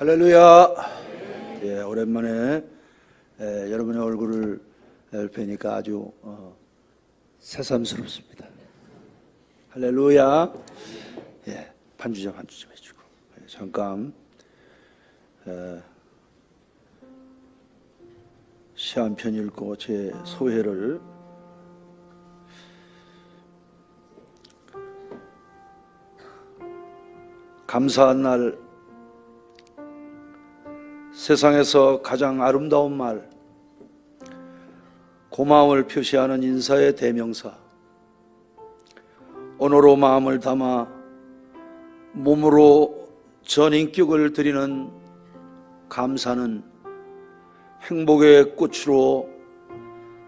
할렐루야. 예, 오랜만에 여러분의 얼굴을 뵈니까 아주 새삼스럽습니다. 할렐루야. 예, 반주점 해주고 잠깐 시 한 편 읽고 제 소회를 감사한 날, 세상에서 가장 아름다운 말, 고마움을 표시하는 인사의 대명사, 언어로 마음을 담아 몸으로 전인격을 드리는 감사는 행복의 꽃으로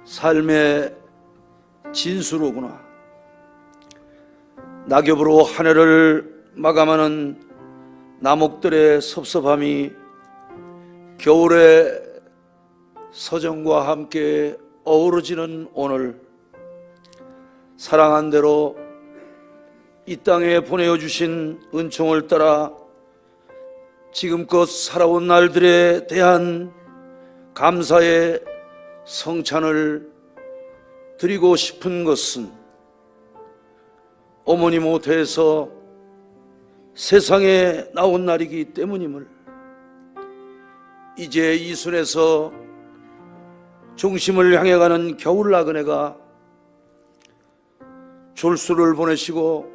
삶의 진수로구나. 낙엽으로 한 해를 마감하는 나목들의 섭섭함이 겨울의 서정과 함께 어우러지는 오늘, 사랑한 대로 이 땅에 보내어 주신 은총을 따라 지금껏 살아온 날들에 대한 감사의 성찬을 드리고 싶은 것은 어머니 모태에서 세상에 나온 날이기 때문임을, 이제 이순에서 중심을 향해 가는 겨울 나그네가 졸수를 보내시고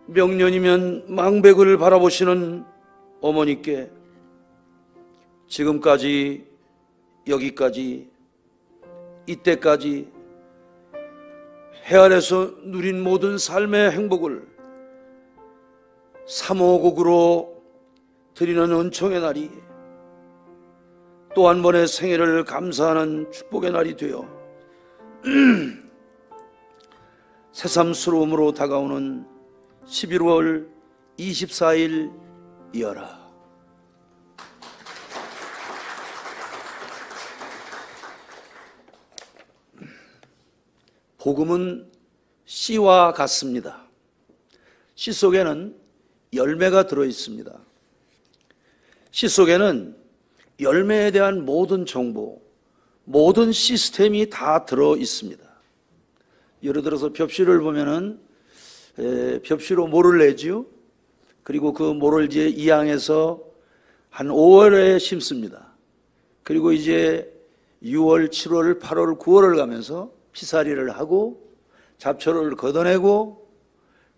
명년이면 망백을 바라보시는 어머니께 지금까지, 여기까지, 이때까지 해 아래서 누린 모든 삶의 행복을 삼오곡으로 드리는 은총의 날이 또 한 번의 생애를 감사하는 축복의 날이 되어 새삼스러움으로 다가오는 11월 24일이어라. 복음은 씨와 같습니다. 씨 속에는 열매가 들어 있습니다. 씨 속에는 열매에 대한 모든 정보, 모든 시스템이 다 들어 있습니다. 예를 들어서 벽시를 보면은 벽시로 모를 내지요. 그리고 그 모를 이제 이양해서 한 5월에 심습니다. 그리고 이제 6월, 7월, 8월, 9월을 가면서 피살이를 하고 잡초를 걷어내고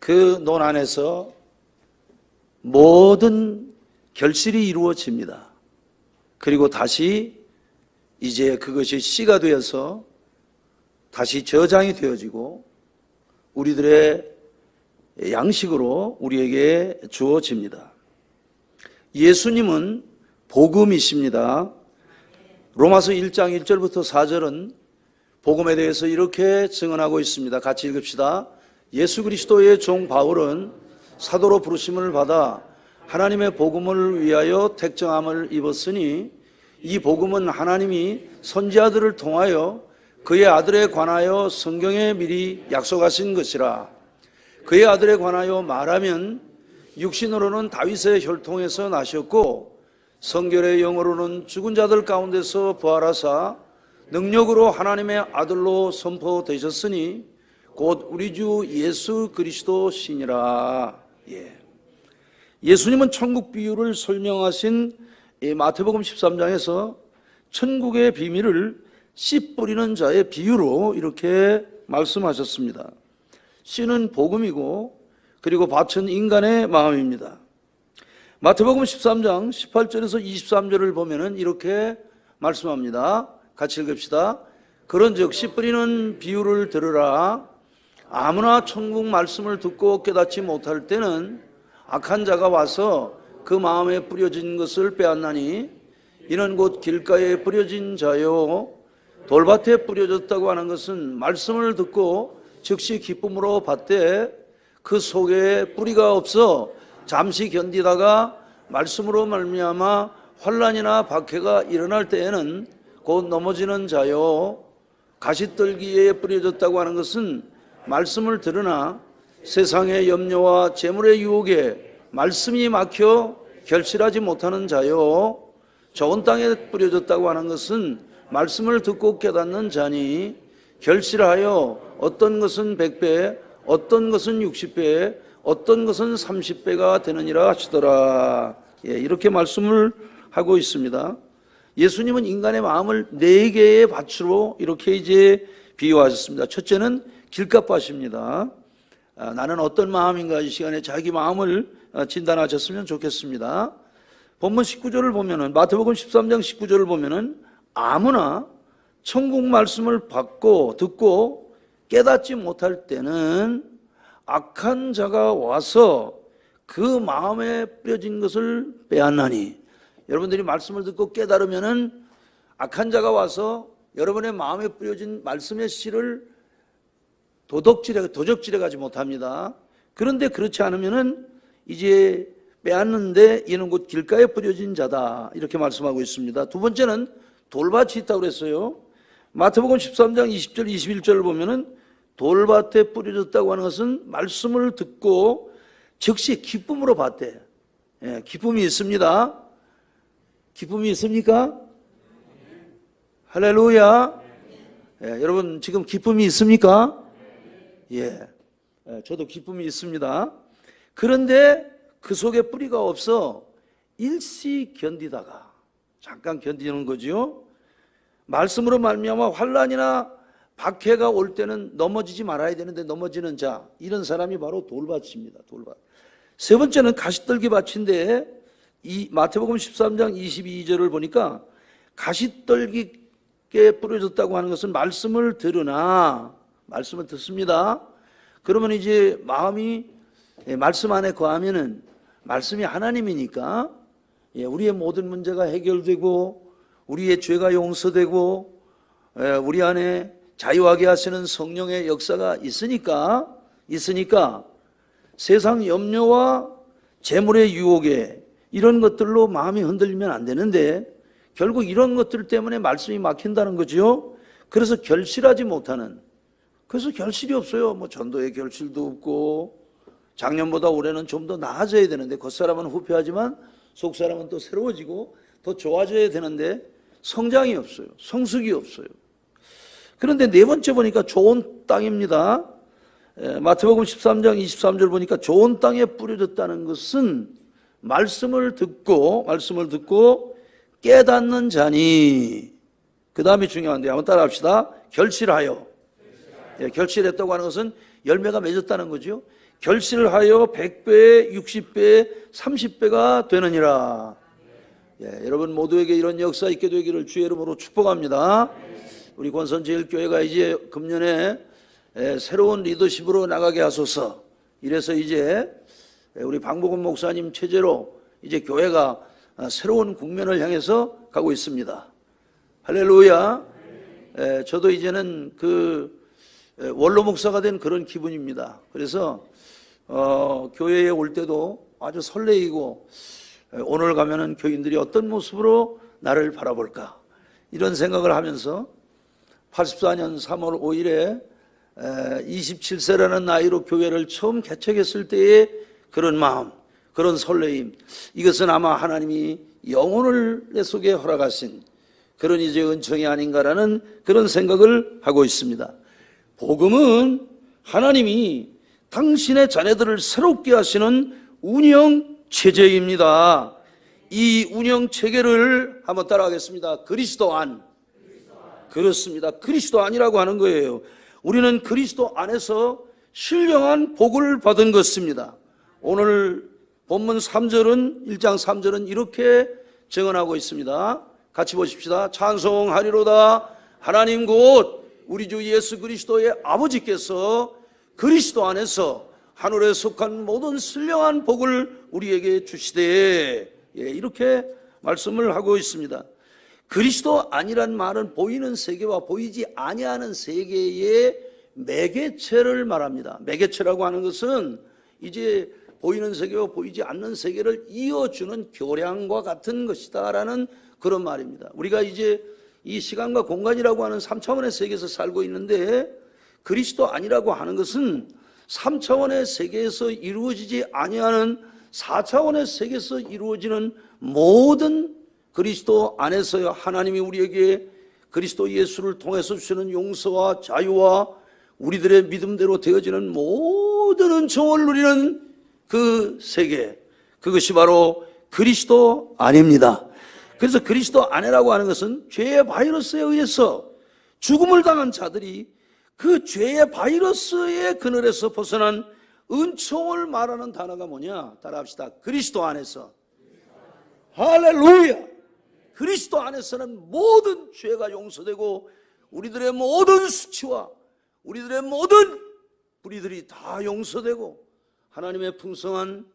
그 논 안에서 모든 결실이 이루어집니다. 그리고 다시 이제 그것이 씨가 되어서 다시 저장이 되어지고 우리들의 양식으로 우리에게 주어집니다. 예수님은 복음이십니다. 로마서 1장 1절부터 4절은 복음에 대해서 이렇게 증언하고 있습니다. 같이 읽읍시다. 예수 그리스도의 종 바울은 사도로 부르심을 받아 하나님의 복음을 위하여 택정함을 입었으니 이 복음은 하나님이 선지자들을 통하여 그의 아들에 관하여 성경에 미리 약속하신 것이라. 그의 아들에 관하여 말하면 육신으로는 다윗의 혈통에서 나셨고 성결의 영으로는 죽은 자들 가운데서 부활하사 능력으로 하나님의 아들로 선포되셨으니 곧 우리 주 예수 그리스도시니라. 예수님은 천국 비유를 설명하신 마태복음 13장에서 천국의 비밀을 씨 뿌리는 자의 비유로 이렇게 말씀하셨습니다. 씨는 복음이고 그리고 밭은 인간의 마음입니다. 마태복음 13장 18절에서 23절을 보면은 이렇게 말씀합니다. 같이 읽읍시다. 그런즉 씨 뿌리는 비유를 들으라. 아무나 천국 말씀을 듣고 깨닫지 못할 때는 악한 자가 와서 그 마음에 뿌려진 것을 빼앗나니 이는 곧 길가에 뿌려진 자요 돌밭에 뿌려졌다고 하는 것은 말씀을 듣고 즉시 기쁨으로 받되 그 속에 뿌리가 없어 잠시 견디다가 말씀으로 말미암아 환난이나 박해가 일어날 때에는 곧 넘어지는 자요 가시떨기에 뿌려졌다고 하는 것은 말씀을 들으나 세상의 염려와 재물의 유혹에 말씀이 막혀 결실하지 못하는 자요, 좋은 땅에 뿌려졌다고 하는 것은 말씀을 듣고 깨닫는 자니 결실하여 어떤 것은 100배, 어떤 것은 60배, 어떤 것은 30배가 되느니라 하시더라. 이렇게 말씀을 하고 있습니다. 예수님은 인간의 마음을 4개의 밭으로 이렇게 이제 비유하셨습니다. 첫째는 길가밭입니다. 나는 어떤 마음인가 이 시간에 자기 마음을 진단하셨으면 좋겠습니다. 본문 19절을 보면은, 마태복음 13장 19절을 보면은 아무나 천국 말씀을 받고 듣고 깨닫지 못할 때는 악한 자가 와서 그 마음에 뿌려진 것을 빼앗나니, 여러분들이 말씀을 듣고 깨달으면은 악한 자가 와서 여러분의 마음에 뿌려진 말씀의 씨를 도적질해 가지 못합니다. 그런데 그렇지 않으면은 이제 빼앗는데 이는 곧 길가에 뿌려진 자다, 이렇게 말씀하고 있습니다. 두 번째는 돌밭이 있다고 그랬어요. 마태복음 13장 20절 21절을 보면은 돌밭에 뿌려졌다고 하는 것은 말씀을 듣고 즉시 기쁨으로 받대. 기쁨이 있습니다. 기쁨이 있습니까? 할렐루야. 여러분 지금 기쁨이 있습니까? 저도 기쁨이 있습니다. 그런데 그 속에 뿌리가 없어 일시 견디다가 잠깐 견디는 거죠. 말씀으로 말미암아 환난이나 박해가 올 때는 넘어지지 말아야 되는데 넘어지는 자, 이런 사람이 바로 돌밭입니다. 돌밭. 세 번째는 가시떨기 밭인데, 이 마태복음 13장 22절을 보니까 가시떨기에 뿌려졌다고 하는 것은 말씀을 들으나, 말씀을 듣습니다. 그러면 이제 마음이 말씀 안에 거하면은, 말씀이 하나님이니까 우리의 모든 문제가 해결되고 우리의 죄가 용서되고 우리 안에 자유하게 하시는 성령의 역사가 있으니까 세상 염려와 재물의 유혹에 이런 것들로 마음이 흔들리면 안 되는데, 결국 이런 것들 때문에 말씀이 막힌다는 거죠. 그래서 결실하지 못하는, 그래서 결실이 없어요. 뭐 전도의 결실도 없고, 작년보다 올해는 좀 더 나아져야 되는데, 겉사람은 후패하지만 속사람은 또 새로워지고 더 좋아져야 되는데 성장이 없어요. 성숙이 없어요. 그런데 네 번째 보니까 좋은 땅입니다. 마태복음 13장 23절 보니까 좋은 땅에 뿌려졌다는 것은 말씀을 듣고 깨닫는 자니, 그 다음에 중요한데 한번 따라 합시다. 결실하여. 결실했다고 하는 것은 열매가 맺었다는 거죠. 결실하여 100배, 60배, 30배가 되느니라. 여러분 모두에게 이런 역사 있게 되기를 주의 이름으로 축복합니다. 우리 권선제일교회가 이제 금년에 새로운 리더십으로 나가게 하소서. 이래서 이제 우리 방복원 목사님 체제로 이제 교회가 새로운 국면을 향해서 가고 있습니다. 할렐루야. 저도 이제는 그 원로 목사가 된 그런 기분입니다. 그래서 교회에 올 때도 아주 설레이고, 오늘 가면은 교인들이 어떤 모습으로 나를 바라볼까, 이런 생각을 하면서 84년 3월 5일에 27세라는 나이로 교회를 처음 개척했을 때의 그런 마음, 그런 설레임, 이것은 아마 하나님이 영혼을 내 속에 허락하신 그런 이제 은총이 아닌가라는 그런 생각을 하고 있습니다. 복음은 하나님이 당신의 자녀들을 새롭게 하시는 운영 체제입니다. 이 운영 체계를 한번 따라하겠습니다. 그리스도 안. 그렇습니다. 그리스도 안이라고 하는 거예요. 우리는 그리스도 안에서 신령한 복을 받은 것입니다. 오늘 본문 3절은 1장 3절은 이렇게 증언하고 있습니다. 같이 보십시다. 찬송하리로다. 하나님 곧 우리 주 예수 그리스도의 아버지께서 그리스도 안에서 하늘에 속한 모든 신령한 복을 우리에게 주시되, 이렇게 말씀을 하고 있습니다. 그리스도 아니란 말은 보이는 세계와 보이지 아니하는 세계의 매개체를 말합니다. 매개체라고 하는 것은 이제 보이는 세계와 보이지 않는 세계를 이어주는 교량과 같은 것이다라는 그런 말입니다. 우리가 이제 이 시간과 공간이라고 하는 3차원의 세계에서 살고 있는데, 그리스도 아니라고 하는 것은 3차원의 세계에서 이루어지지 아니하는 4차원의 세계에서 이루어지는 모든 그리스도 안에서요 하나님이 우리에게 그리스도 예수를 통해서 주시는 용서와 자유와 우리들의 믿음대로 되어지는 모든 은총을 누리는 그 세계, 그것이 바로 그리스도 안입니다. 그래서 그리스도 안에라고 하는 것은 죄의 바이러스에 의해서 죽음을 당한 자들이 그 죄의 바이러스의 그늘에서 벗어난 은총을 말하는 단어가 뭐냐? 따라합시다. 그리스도 안에서. 할렐루야! 그리스도 안에서는 모든 죄가 용서되고 우리들의 모든 수치와 우리들의 모든 불의들이 다 용서되고 하나님의 풍성한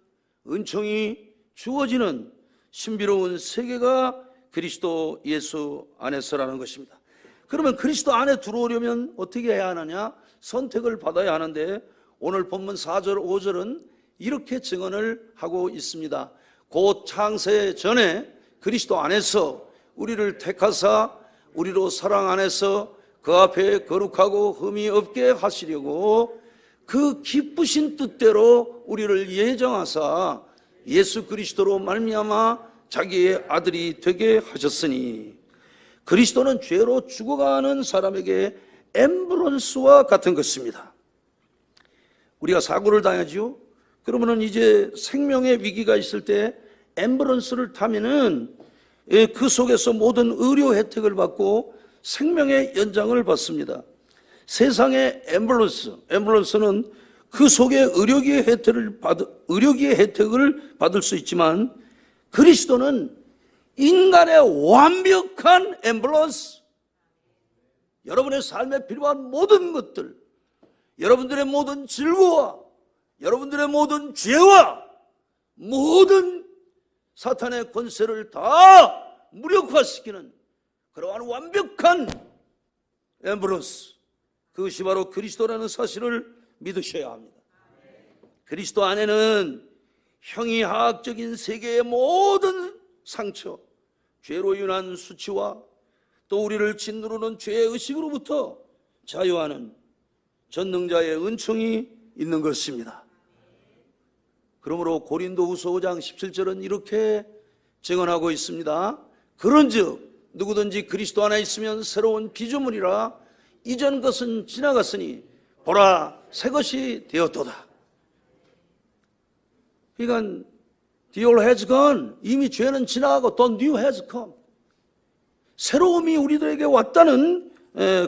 은총이 주어지는 신비로운 세계가 그리스도 예수 안에서라는 것입니다. 그러면 그리스도 안에 들어오려면 어떻게 해야 하느냐? 선택을 받아야 하는데 오늘 본문 4절 5절은 이렇게 증언을 하고 있습니다. 곧 창세 전에 그리스도 안에서 우리를 택하사 우리로 사랑 안에서 그 앞에 거룩하고 흠이 없게 하시려고 그 기쁘신 뜻대로 우리를 예정하사 예수 그리스도로 말미암아 자기의 아들이 되게 하셨으니 그리스도는 죄로 죽어가는 사람에게 앰뷸런스와 같은 것입니다. 우리가 사고를 당하지요. 그러면은 이제 생명의 위기가 있을 때 앰뷸런스를 타면은 그 속에서 모든 의료 혜택을 받고 생명의 연장을 받습니다. 세상의 앰뷸런스는 그 속에 의료기의 혜택을 받을 수 있지만 그리스도는 인간의 완벽한 앰뷸런스, 여러분의 삶에 필요한 모든 것들, 여러분들의 모든 질고와 여러분들의 모든 죄와 모든 사탄의 권세를 다 무력화시키는 그러한 완벽한 앰뷸런스, 그것이 바로 그리스도라는 사실을 믿으셔야 합니다. 그리스도 안에는 형이하학적인 세계의 모든 상처, 죄로 인한 수치와 또 우리를 짓누르는 죄의 의식으로부터 자유하는 전능자의 은총이 있는 것입니다. 그러므로 고린도후서 5장 17절은 이렇게 증언하고 있습니다. 그런즉 누구든지 그리스도 안에 있으면 새로운 피조물이라 이전 것은 지나갔으니 보라 새 것이 되었도다. 그러니까 the old has gone, 이미 죄는 지나가고 the new has come, 새로움이 우리들에게 왔다는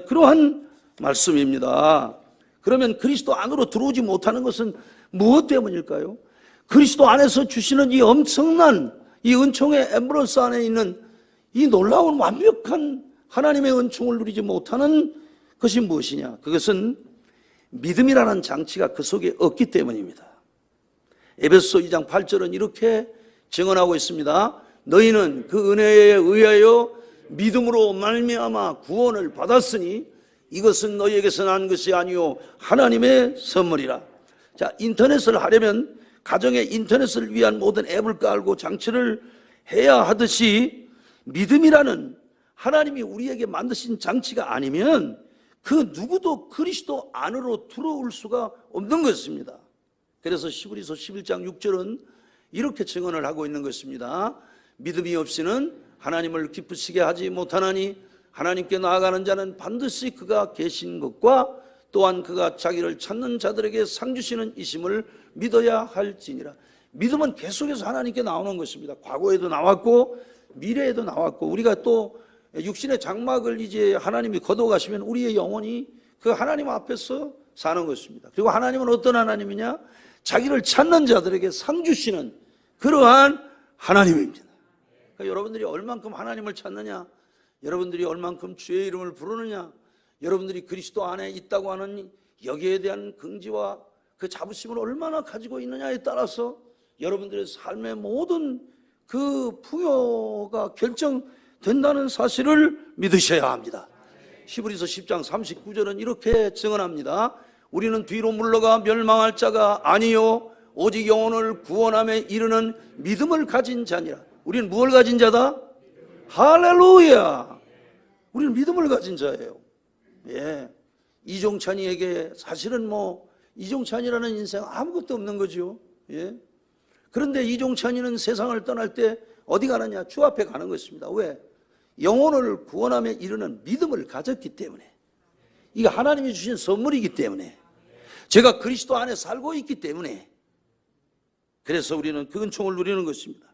그러한 말씀입니다. 그러면 그리스도 안으로 들어오지 못하는 것은 무엇 때문일까요? 그리스도 안에서 주시는 이 엄청난 이 은총의 앰뷸런스 안에 있는 이 놀라운 완벽한 하나님의 은총을 누리지 못하는 것이 무엇이냐? 그것은 믿음이라는 장치가 그 속에 없기 때문입니다. 에베소서 2장 8절은 이렇게 증언하고 있습니다. 너희는 그 은혜에 의하여 믿음으로 말미암아 구원을 받았으니 이것은 너희에게서 난 것이 아니요 하나님의 선물이라. 자, 인터넷을 하려면 가정에 인터넷을 위한 모든 앱을 깔고 장치를 해야 하듯이 믿음이라는 하나님이 우리에게 만드신 장치가 아니면 그 누구도 그리스도 안으로 들어올 수가 없는 것입니다. 그래서 히브리서 11장 6절은 이렇게 증언을 하고 있는 것입니다. 믿음이 없이는 하나님을 기쁘시게 하지 못하나니 하나님께 나아가는 자는 반드시 그가 계신 것과 또한 그가 자기를 찾는 자들에게 상 주시는 이심을 믿어야 할지니라. 믿음은 계속해서 하나님께 나오는 것입니다. 과거에도 나왔고 미래에도 나왔고 우리가 또 육신의 장막을 이제 하나님이 걷어가시면 우리의 영혼이 그 하나님 앞에서 사는 것입니다. 그리고 하나님은 어떤 하나님이냐? 자기를 찾는 자들에게 상 주시는 그러한 하나님입니다. 그러니까 여러분들이 얼만큼 하나님을 찾느냐, 여러분들이 얼만큼 주의 이름을 부르느냐, 여러분들이 그리스도 안에 있다고 하는 여기에 대한 긍지와 그 자부심을 얼마나 가지고 있느냐에 따라서 여러분들의 삶의 모든 그 풍요가 결정된다는 사실을 믿으셔야 합니다. 히브리서 10장 39절은 이렇게 증언합니다. 우리는 뒤로 물러가 멸망할 자가 아니요 오직 영혼을 구원함에 이르는 믿음을 가진 자니라. 우리는 무엇을 가진 자다? 할렐루야! 우리는 믿음을 가진 자예요. 예. 이종찬이에게 사실은 이종찬이라는 인생 아무것도 없는 거죠. 예. 그런데 이종찬이는 세상을 떠날 때 어디 가느냐? 주 앞에 가는 것입니다. 왜? 영혼을 구원함에 이르는 믿음을 가졌기 때문에, 이게 하나님이 주신 선물이기 때문에, 제가 그리스도 안에 살고 있기 때문에, 그래서 우리는 그 은총을 누리는 것입니다.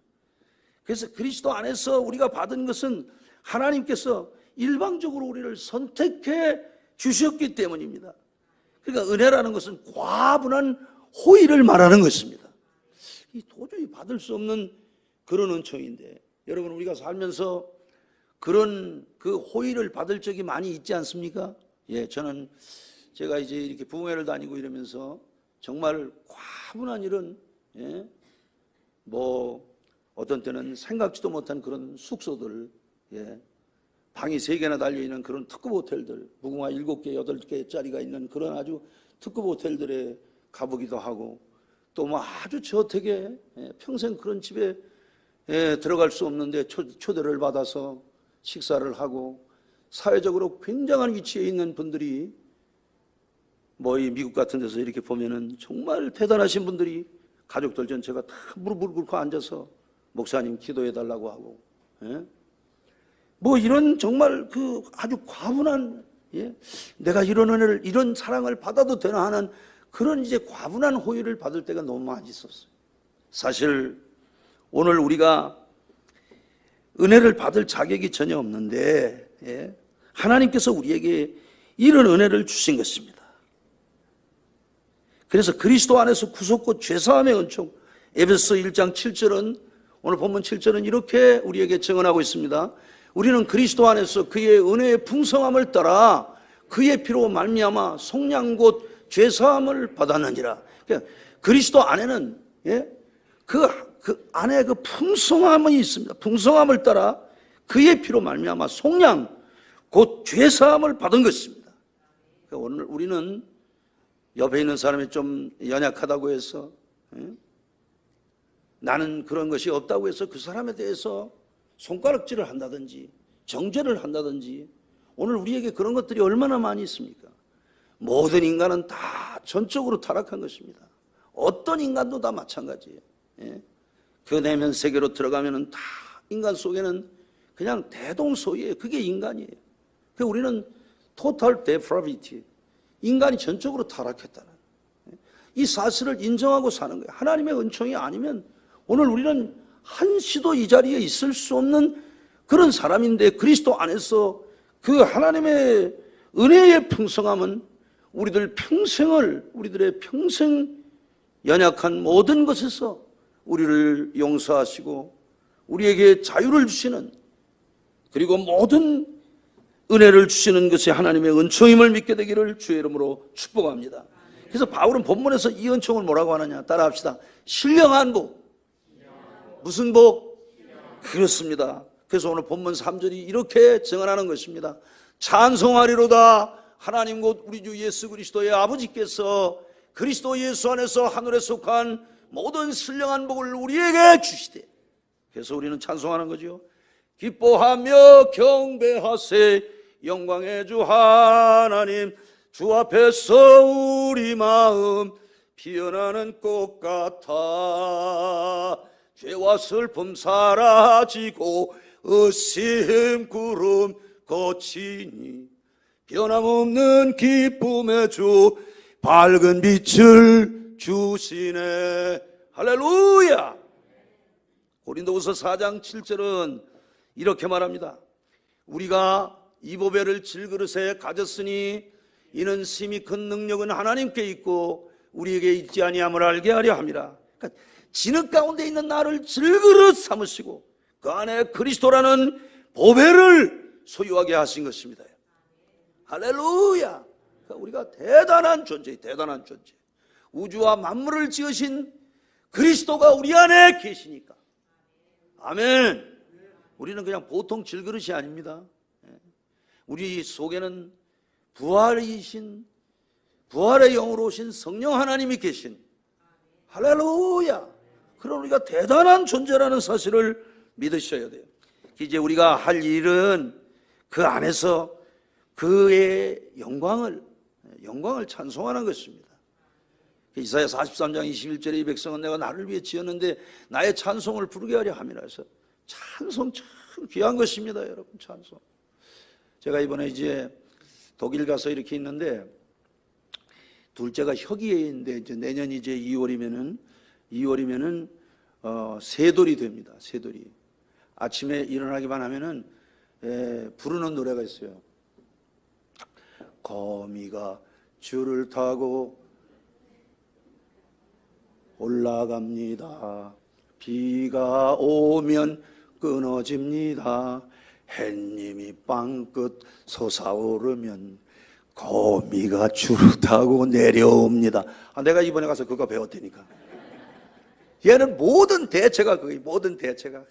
그래서 그리스도 안에서 우리가 받은 것은 하나님께서 일방적으로 우리를 선택해 주셨기 때문입니다. 그러니까 은혜라는 것은 과분한 호의를 말하는 것입니다. 이 도저히 받을 수 없는 그런 은총인데, 여러분, 우리가 살면서 그런 그 호의를 받을 적이 많이 있지 않습니까? 예, 저는 제가 이제 이렇게 부흥회를 다니고 이러면서 정말 과분한 이런, 예, 어떤 때는 생각지도 못한 그런 숙소들, 예, 방이 3개나 달려있는 그런 특급 호텔들, 무궁화 7개, 8개짜리가 있는 그런 아주 특급 호텔들에 가보기도 하고, 또 아주 저택에, 예, 평생 그런 집에, 예, 들어갈 수 없는데 초대를 받아서 식사를 하고, 사회적으로 굉장한 위치에 있는 분들이 이 미국 같은 데서 이렇게 보면은 정말 대단하신 분들이 가족들 전체가 다 무릎을 꿇고 앉아서 목사님 기도해 달라고 하고, 예? 이런 정말 그 아주 과분한, 예? 내가 이런 은혜를, 이런 사랑을 받아도 되나 하는 그런 이제 과분한 호의를 받을 때가 너무 많이 있었어요. 사실 오늘 우리가 은혜를 받을 자격이 전혀 없는데, 예? 하나님께서 우리에게 이런 은혜를 주신 것입니다. 그래서 그리스도 안에서 구속고 죄사함의 은총, 에베소 1장 7절은, 오늘 본문 7절은 이렇게 우리에게 증언하고 있습니다. 우리는 그리스도 안에서 그의 은혜의 풍성함을 따라 그의 피로 말미암아 속량 곧 죄사함을 받았느니라. 그러니까 그리스도 안에는, 예? 그 안에 그 풍성함이 있습니다. 풍성함을 따라 그의 피로 말미암아 속량 곧 죄사함을 받은 것입니다. 그러니까 오늘 우리는 옆에 있는 사람이 좀 연약하다고 해서, 예? 나는 그런 것이 없다고 해서 그 사람에 대해서 손가락질을 한다든지 정죄를 한다든지, 오늘 우리에게 그런 것들이 얼마나 많이 있습니까? 모든 인간은 다 전적으로 타락한 것입니다. 어떤 인간도 다 마찬가지예요. 예? 그 내면 세계로 들어가면은 다 인간 속에는 그냥 대동소이예요. 그게 인간이에요. 그래서 우리는 total depravity, 인간이 전적으로 타락했다는 이 사실을 인정하고 사는 거예요. 하나님의 은총이 아니면 오늘 우리는 한시도 이 자리에 있을 수 없는 그런 사람인데, 그리스도 안에서 그 하나님의 은혜의 풍성함은 우리들의 평생 연약한 모든 것에서 우리를 용서하시고 우리에게 자유를 주시는, 그리고 모든 은혜를 주시는 것이 하나님의 은총임을 믿게 되기를 주의 이름으로 축복합니다. 그래서 바울은 본문에서 이 은총을 뭐라고 하느냐, 따라합시다. 신령한 복. 무슨 복? 그렇습니다. 그래서 오늘 본문 3절이 이렇게 증언하는 것입니다. 찬송하리로다. 하나님 곧 우리 주 예수 그리스도의 아버지께서 그리스도 예수 안에서 하늘에 속한 모든 신령한 복을 우리에게 주시되. 그래서 우리는 찬송하는 거죠. 기뻐하며 경배하세 영광의 주 하나님, 주 앞에서 우리 마음 피어나는 꽃 같아. 죄와 슬픔 사라지고 의심 구름 거치니 변함없는 기쁨의 주 밝은 빛을 주시네. 할렐루야. 고린도후서 4장 7절은 이렇게 말합니다. 우리가 이보배를 질그릇에 가졌으니 이는 심히 큰 능력은 하나님께 있고 우리에게 있지 아니함을 알게 하려 함이라. 그러니까 진흙 가운데 있는 나를 질그릇 삼으시고 그 안에 그리스도라는 보배를 소유하게 하신 것입니다. 할렐루야. 그러니까 우리가 대단한 존재. 우주와 만물을 지으신 그리스도가 우리 안에 계시니까. 아멘. 우리는 그냥 보통 질그릇이 아닙니다. 우리 속에는 부활의 영으로 오신 성령 하나님이 계신, 할렐루야. 그럼 우리가 대단한 존재라는 사실을 믿으셔야 돼요. 이제 우리가 할 일은 그 안에서 그의 영광을 찬송하는 것입니다. 이사야 43장 21절에 이 백성은 내가 나를 위해 지었는데 나의 찬송을 부르게 하려 함이라 해서 찬송 참 귀한 것입니다, 여러분. 찬송. 제가 이번에 이제 독일 가서 이렇게 있는데 둘째가 혁이에인데 이제 내년 이제 2월이면은 새돌이 됩니다. 새돌이. 아침에 일어나기만 하면은 부르는 노래가 있어요. 거미가 줄을 타고 올라갑니다. 비가 오면 끊어집니다. 햇님이 빵끝 솟아오르면 거미가 줄을 타고 내려옵니다. 내가 이번에 가서 그거 배웠다니까. 얘는 모든 대체가 거의 모든 대체가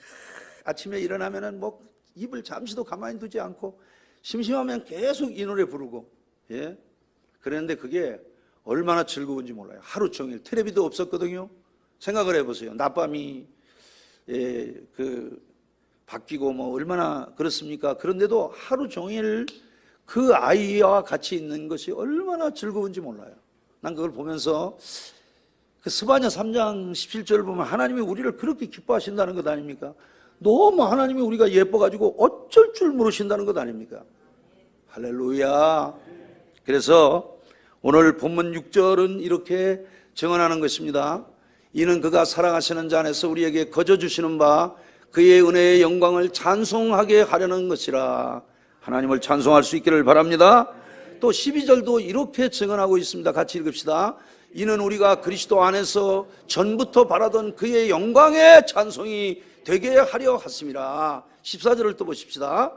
아침에 일어나면은 뭐 입을 잠시도 가만히 두지 않고 심심하면 계속 이 노래 부르고, 예. 그랬는데 그게 얼마나 즐거운지 몰라요. 하루 종일 텔레비도 없었거든요. 생각을 해보세요. 낮밤이 바뀌고 뭐 얼마나 그렇습니까? 그런데도 하루 종일 그 아이와 같이 있는 것이 얼마나 즐거운지 몰라요. 난 그걸 보면서 그 스바냐 3장 17절을 보면 하나님이 우리를 그렇게 기뻐하신다는 것 아닙니까? 너무 하나님이 우리가 예뻐가지고 어쩔 줄 모르신다는 것 아닙니까? 할렐루야. 그래서 오늘 본문 6절은 이렇게 증언하는 것입니다. 이는 그가 사랑하시는 자 안에서 우리에게 거저 주시는 바 그의 은혜의 영광을 찬송하게 하려는 것이라. 하나님을 찬송할 수 있기를 바랍니다. 또 12절도 이렇게 증언하고 있습니다. 같이 읽읍시다. 이는 우리가 그리스도 안에서 전부터 바라던 그의 영광의 찬송이 되게 하려 하심이라. 14절을 또 보십시다.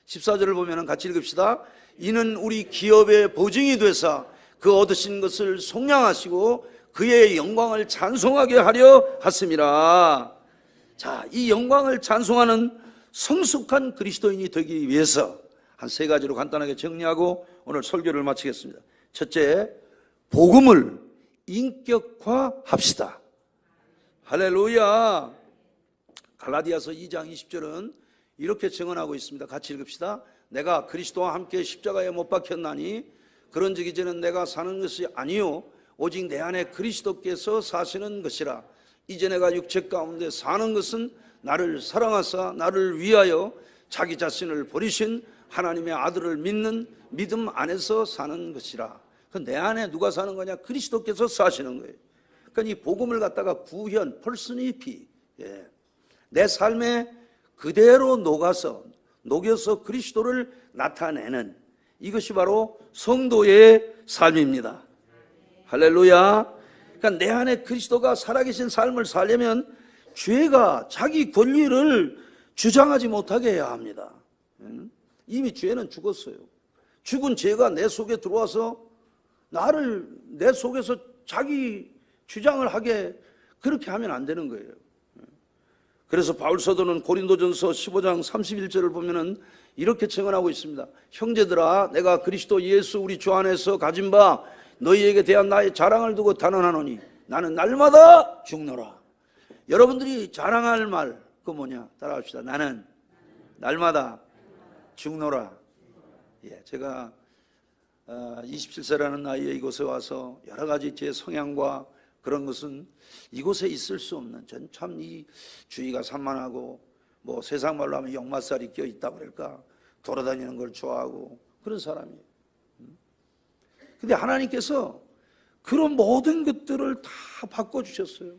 14절을 보면 같이 읽읍시다. 이는 우리 기업의 보증이 되사 그 얻으신 것을 속량하시고 그의 영광을 찬송하게 하려 하심이라. 자, 이 영광을 찬송하는 성숙한 그리스도인이 되기 위해서 한 세 가지로 간단하게 정리하고 오늘 설교를 마치겠습니다. 첫째, 복음을 인격화합시다. 할렐루야. 갈라디아서 2장 20절은 이렇게 증언하고 있습니다. 같이 읽읍시다. 내가 그리스도와 함께 십자가에 못 박혔나니 그런즉 이제는 내가 사는 것이 아니요 오직 내 안에 그리스도께서 사시는 것이라. 이제 내가 육체 가운데 사는 것은 나를 사랑하사 나를 위하여 자기 자신을 버리신 하나님의 아들을 믿는 믿음 안에서 사는 것이라. 내 안에 누가 사는 거냐? 그리스도께서 사시는 거예요. 그러니까 이 복음을 갖다가 구현, 펄스니피, 내 삶에 그대로 녹여서 그리스도를 나타내는 이것이 바로 성도의 삶입니다. 할렐루야. 그러니까 내 안에 그리스도가 살아계신 삶을 살려면 죄가 자기 권리를 주장하지 못하게 해야 합니다. 이미 죄는 죽었어요. 죽은 죄가 내 속에 들어와서 나를 내 속에서 자기 주장을 하게 그렇게 하면 안 되는 거예요. 그래서 바울 사도는 고린도전서 15장 31절을 보면은 이렇게 증언하고 있습니다. 형제들아, 내가 그리스도 예수 우리 주 안에서 가진 바 너희에게 대한 나의 자랑을 두고 단언하노니 나는 날마다 죽노라. 여러분들이 자랑할 말 그 뭐냐? 따라합시다. 나는 날마다 죽노라. 제가 27세라는 나이에 이곳에 와서 여러 가지 제 성향과 그런 것은 이곳에 있을 수 없는, 전 참 이 주의가 산만하고 뭐 세상 말로 하면 역마살이 껴있다 그럴까, 돌아다니는 걸 좋아하고 그런 사람이에요. 근데 하나님께서 그런 모든 것들을 다 바꿔주셨어요.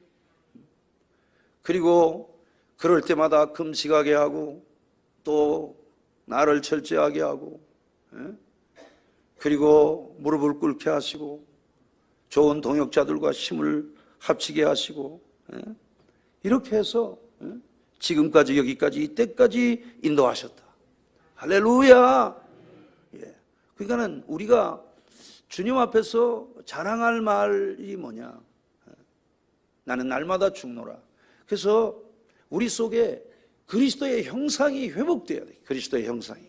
그리고 그럴 때마다 금식하게 하고 또 나를 철저하게 하고, 그리고 무릎을 꿇게 하시고 좋은 동역자들과 힘을 합치게 하시고, 이렇게 해서 지금까지 여기까지 이때까지 인도하셨다. 할렐루야. 그러니까는 우리가 주님 앞에서 자랑할 말이 뭐냐? 나는 날마다 죽노라. 그래서 우리 속에 그리스도의 형상이 회복돼야 돼. 그리스도의 형상이.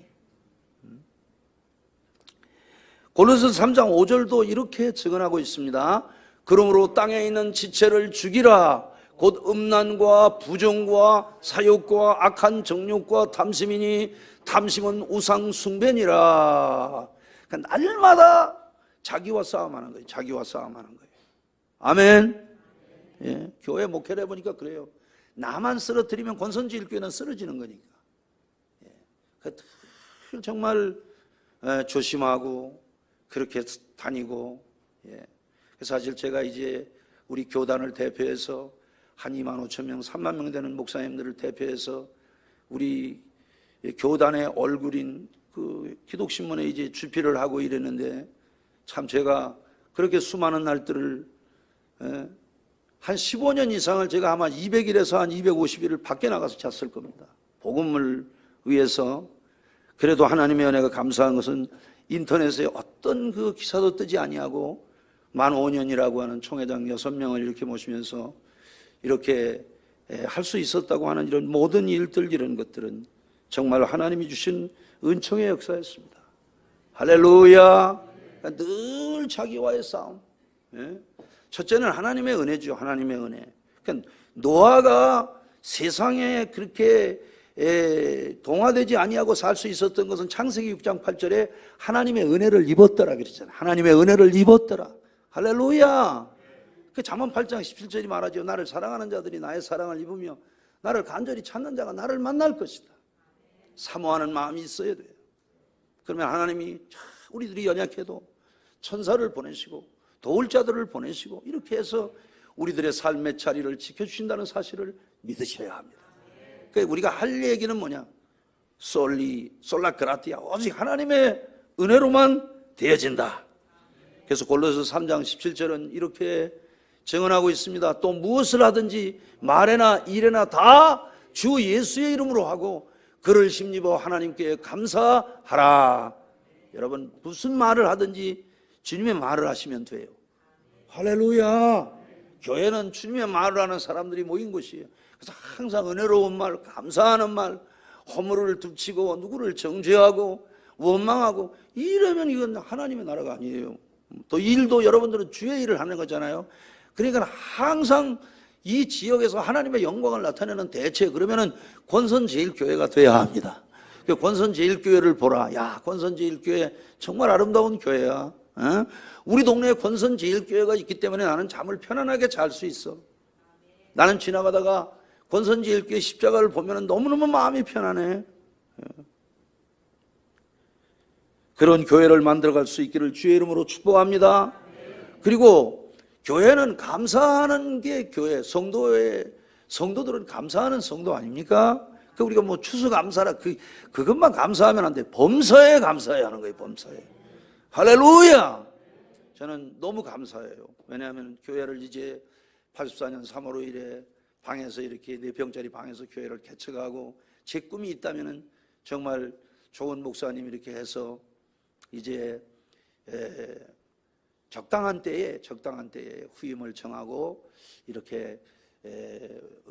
고린도서 3장 5절도 이렇게 증언하고 있습니다. 그러므로 땅에 있는 지체를 죽이라. 곧 음란과 부정과 사욕과 악한 정욕과 탐심이니 탐심은 우상 숭배니라. 그러니까 날마다 자기와 싸움하는 거예요. 자기와 싸움하는 거예요. 아멘. 예, 교회 목회를 해보니까 그래요. 나만 쓰러뜨리면 권선지일교회는 쓰러지는 거니까. 예, 정말 조심하고 그렇게 다니고. 예. 사실 제가 이제 우리 교단을 대표해서 한 2만 5천 명, 3만 명 되는 목사님들을 대표해서 우리 교단의 얼굴인 그 기독신문에 이제 주필을 하고 이랬는데, 참 제가 그렇게 수많은 날들을 한 15년 이상을 제가 아마 200일에서 한 250일을 밖에 나가서 잤을 겁니다. 복음을 위해서. 그래도 하나님의 은혜가 감사한 것은 인터넷에 어떤 그 기사도 뜨지 아니하고 만 5년이라고 하는 총회장 6명을 이렇게 모시면서 이렇게 할 수 있었다고 하는 이런 모든 일들, 이런 것들은 정말 하나님이 주신 은총의 역사였습니다. 할렐루야. 그러니까 늘 자기와의 싸움. 첫째는 하나님의 은혜죠. 하나님의 은혜. 그러니까 노아가 세상에 그렇게 동화되지 아니하고 살 수 있었던 것은 창세기 6장 8절에 하나님의 은혜를 입었더라 그랬잖아요. 하나님의 은혜를 입었더라. 할렐루야. 그 잠언 8장 17절이 말하죠. 나를 사랑하는 자들이 나의 사랑을 입으며 나를 간절히 찾는 자가 나를 만날 것이다. 사모하는 마음이 있어야 돼요. 그러면 하나님이 우리들이 연약해도 천사를 보내시고 도울 자들을 보내시고 이렇게 해서 우리들의 삶의 자리를 지켜주신다는 사실을 믿으셔야 합니다. 그러니까 우리가 할 얘기는 뭐냐? 솔라 그라티아, 오직 하나님의 은혜로만 되어진다. 그래서 골로새 3장 17절은 이렇게 증언하고 있습니다. 또 무엇을 하든지 말에나 일에나 다 주 예수의 이름으로 하고 그를 힘입어 하나님께 감사하라. 여러분, 무슨 말을 하든지 주님의 말을 하시면 돼요. 할렐루야. 교회는 주님의 말을 하는 사람들이 모인 곳이에요. 그래서 항상 은혜로운 말, 감사하는 말, 허물을 덮치고 누구를 정죄하고 원망하고 이러면 이건 하나님의 나라가 아니에요. 또 일도 여러분들은 주의 일을 하는 거잖아요. 그러니까 항상 이 지역에서 하나님의 영광을 나타내는 대체, 그러면은 권선제일교회가 돼야 합니다. 그 권선제일교회를 보라. 야, 권선제일교회 정말 아름다운 교회야. 우리 동네에 권선제일교회가 있기 때문에 나는 잠을 편안하게 잘 수 있어. 나는 지나가다가 권선제일교회 십자가를 보면 너무너무 마음이 편안해. 그런 교회를 만들어갈 수 있기를 주의 이름으로 축복합니다. 그리고 교회는 감사하는 게 교회, 성도들은 감사하는 성도 아닙니까? 그 우리가 뭐 추수감사라 그것만 감사하면 안 돼. 범사에 감사해야 하는 거예요. 범사에. 할렐루야. 저는 너무 감사해요. 왜냐하면 교회를 이제 84년 3월 5일에 방에서 이렇게 4평짜리 방에서 교회를 개척하고 제 꿈이 있다면은 정말 좋은 목사님 이렇게 해서 이제 적당한 때에 후임을 정하고 이렇게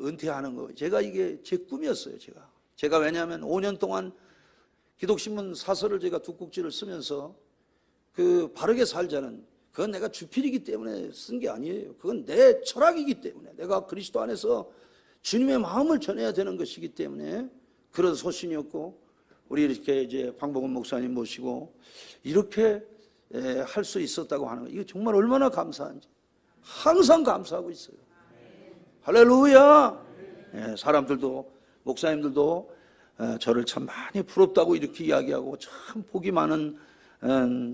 은퇴하는 거, 제가 이게 제 꿈이었어요. 제가 왜냐하면 5년 동안 기독신문 사설을 제가 2국지를 쓰면서 그 바르게 살자는, 그건 내가 주필이기 때문에 쓴 게 아니에요. 그건 내 철학이기 때문에, 내가 그리스도 안에서 주님의 마음을 전해야 되는 것이기 때문에 그런 소신이었고, 우리 이렇게 이제 방복원 목사님 모시고 이렇게 할 수 있었다고 하는 거, 이거 정말 얼마나 감사한지 항상 감사하고 있어요. 할렐루야. 사람들도, 목사님들도 저를 참 많이 부럽다고 이렇게 이야기하고 참 복이 많은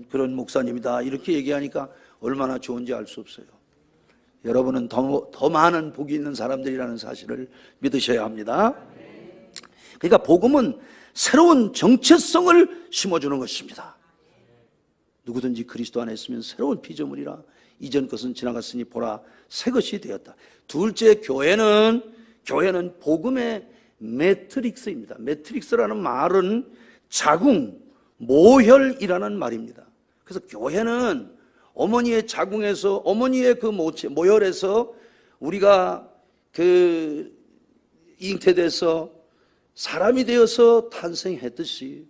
그런 목사님이다 이렇게 얘기하니까 얼마나 좋은지 알 수 없어요. 여러분은 더 많은 복이 있는 사람들이라는 사실을 믿으셔야 합니다. 그러니까 복음은 새로운 정체성을 심어주는 것입니다. 누구든지 그리스도 안에 있으면 새로운 피조물이라, 이전 것은 지나갔으니 보라 새 것이 되었다. 둘째, 교회는 복음의 매트릭스입니다. 매트릭스라는 말은 자궁, 모혈이라는 말입니다. 그래서 교회는 어머니의 자궁에서, 어머니의 그 모혈에서 우리가 그 잉태돼서 사람이 되어서 탄생했듯이,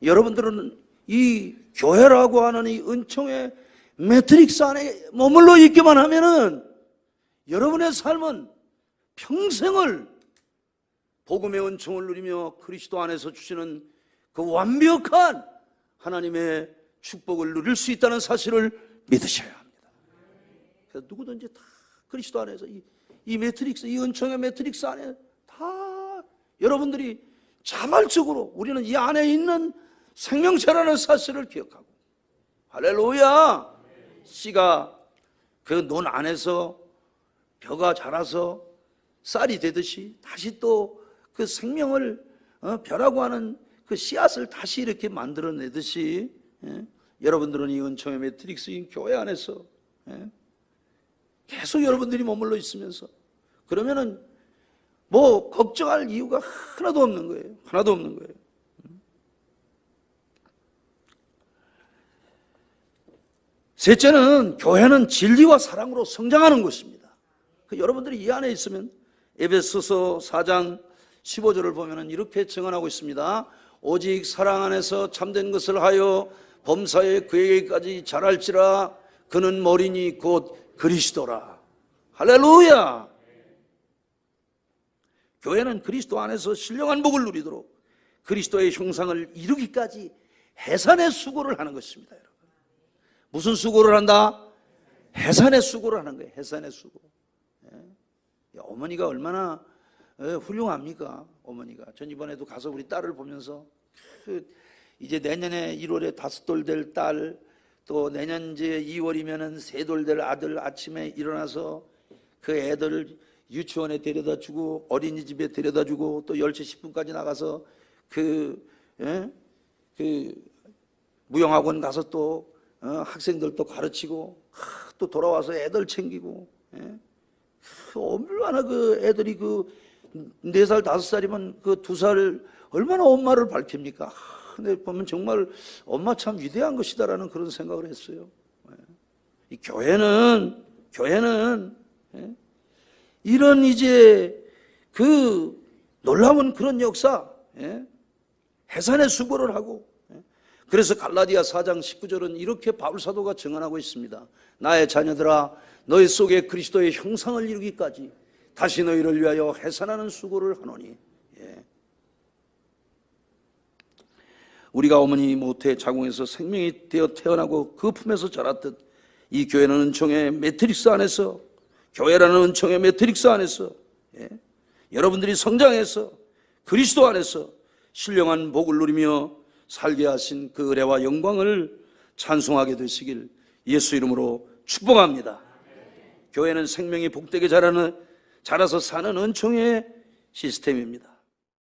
여러분들은 이 교회라고 하는 이 은총의 매트릭스 안에 머물러 있기만 하면은 여러분의 삶은 평생을 복음의 은총을 누리며 그리스도 안에서 주시는 그 완벽한 하나님의 축복을 누릴 수 있다는 사실을 믿으셔야 합니다. 그래서 누구든지 다 그리스도 안에서 이 매트릭스, 이 은총의 매트릭스 안에 다 여러분들이 자발적으로 우리는 이 안에 있는 생명체라는 사실을 기억하고, 할렐루야! 씨가 그 논 안에서 벼가 자라서 쌀이 되듯이 다시 또 그 생명을 벼라고 하는 그 씨앗을 다시 이렇게 만들어내듯이, 여러분들은 이 은총의 매트릭스인 교회 안에서 계속 여러분들이 머물러 있으면서, 그러면은 뭐 걱정할 이유가 하나도 없는 거예요. 하나도 없는 거예요. 셋째는 교회는 진리와 사랑으로 성장하는 것입니다. 여러분들이 이 안에 있으면 에베소서 4장 15절을 보면 이렇게 증언하고 있습니다. 오직 사랑 안에서 참된 것을 하여 범사에 그에게까지 자랄지라. 그는 머리니 곧 그리스도라. 할렐루야! 교회는 그리스도 안에서 신령한 복을 누리도록 그리스도의 형상을 이루기까지 해산의 수고를 하는 것입니다. 여러분, 무슨 수고를 한다? 해산의 수고를 하는 거예요. 해산의 수고. 어머니가 얼마나 훌륭합니까? 어머니가. 전 이번에도 가서 우리 딸을 보면서 이제 내년에 1월에 5돌 될 딸, 또 내년 이제 2월이면은 3돌 될 아들 아침에 일어나서 그 애들을 유치원에 데려다 주고 어린이집에 데려다 주고 또 10시 10분까지 나가서 그 무용학원 가서 또 학생들도 가르치고 또 돌아와서 애들 챙기고, 얼마나 그 애들이 그 4살 5살이면 그 2살 얼마나 엄마를 밝힙니까? 근데 보면 정말 엄마 참 위대한 것이다라는 그런 생각을 했어요. 이 교회는 이런 이제 그 놀라운 그런 역사, 해산의 수고를 하고, 그래서 갈라디아 4장 19절은 이렇게 바울 사도가 증언하고 있습니다. 나의 자녀들아, 너희 속에 그리스도의 형상을 이루기까지 다시 너희를 위하여 해산하는 수고를 하노니. 우리가 어머니 모태의 자궁에서 생명이 되어 태어나고 그 품에서 자랐듯 이 교회는 은총의 매트릭스 안에서, 교회라는 은총의 매트릭스 안에서 여러분들이 성장해서 그리스도 안에서 신령한 복을 누리며 살게 하신 그 은혜와 영광을 찬송하게 되시길 예수 이름으로 축복합니다. 교회는 생명이 복되게 자라서 사는 은총의 시스템입니다.